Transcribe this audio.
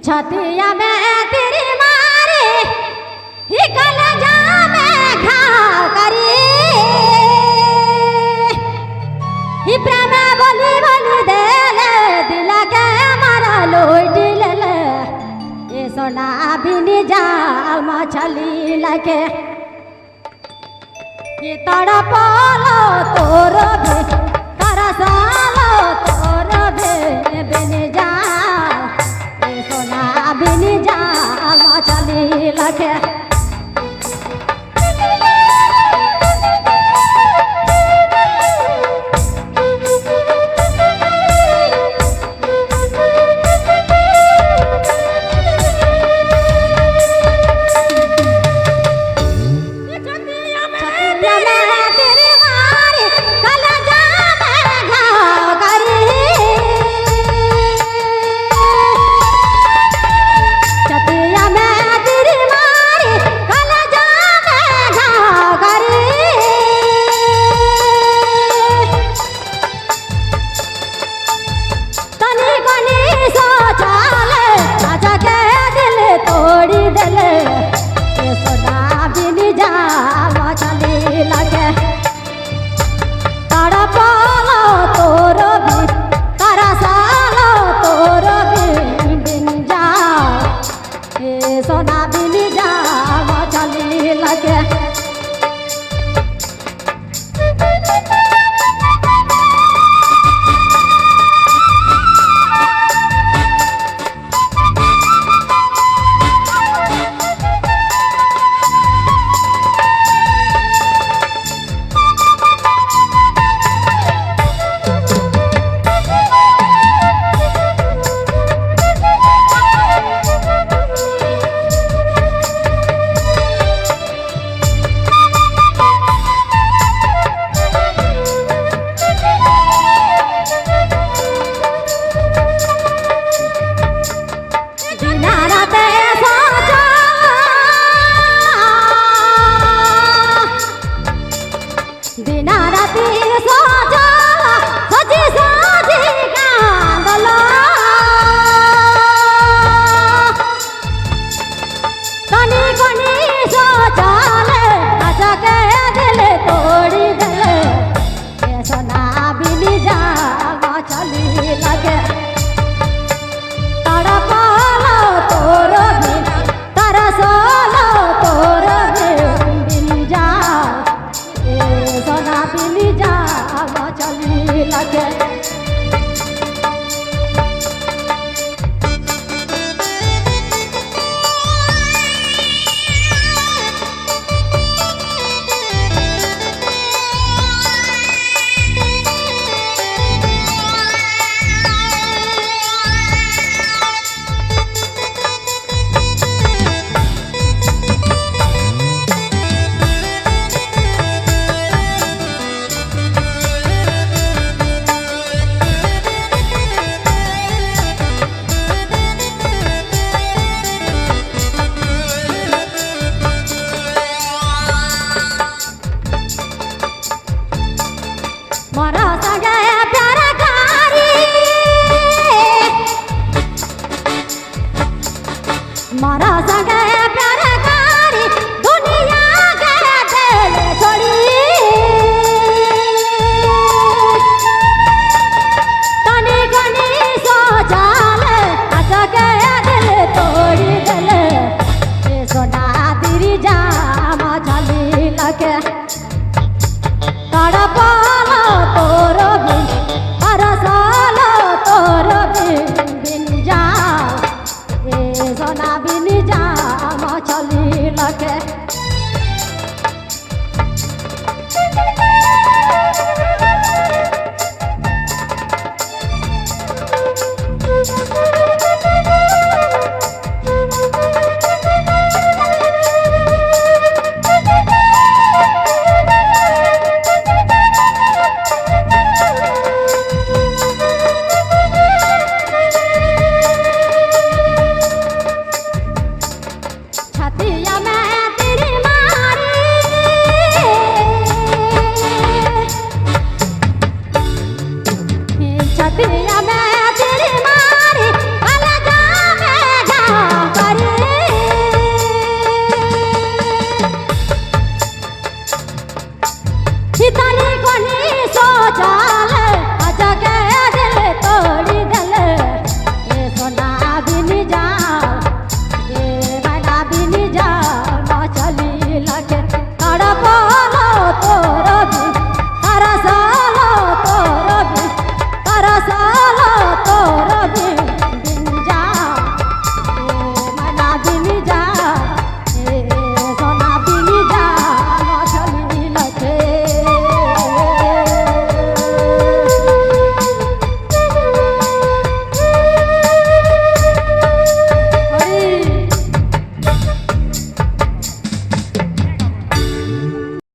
छतिया में तेरी मारी ही कलेजा में घाव करी ही प्रेम बोली बोली देले दिल के मारा लोट ले ये सोना बिनी जाल मछली लगे ये तड़पलो तोर भी तरसलो तोर भी बिनी जाल ये सोना बिनी जाल मछली लगे सोना बिनी जाल मछली लगे मारा संगे प्यार कारी दुनिया के दिल छोड़ी तनी गनी सोचाले आशा के दिल तोड़ी दिले ये सोना तेरी जाम मछली लगे तड़पलो तोर भी तरसलो तोर भी बिन जाल सोना बिनी जाल मछली लगे।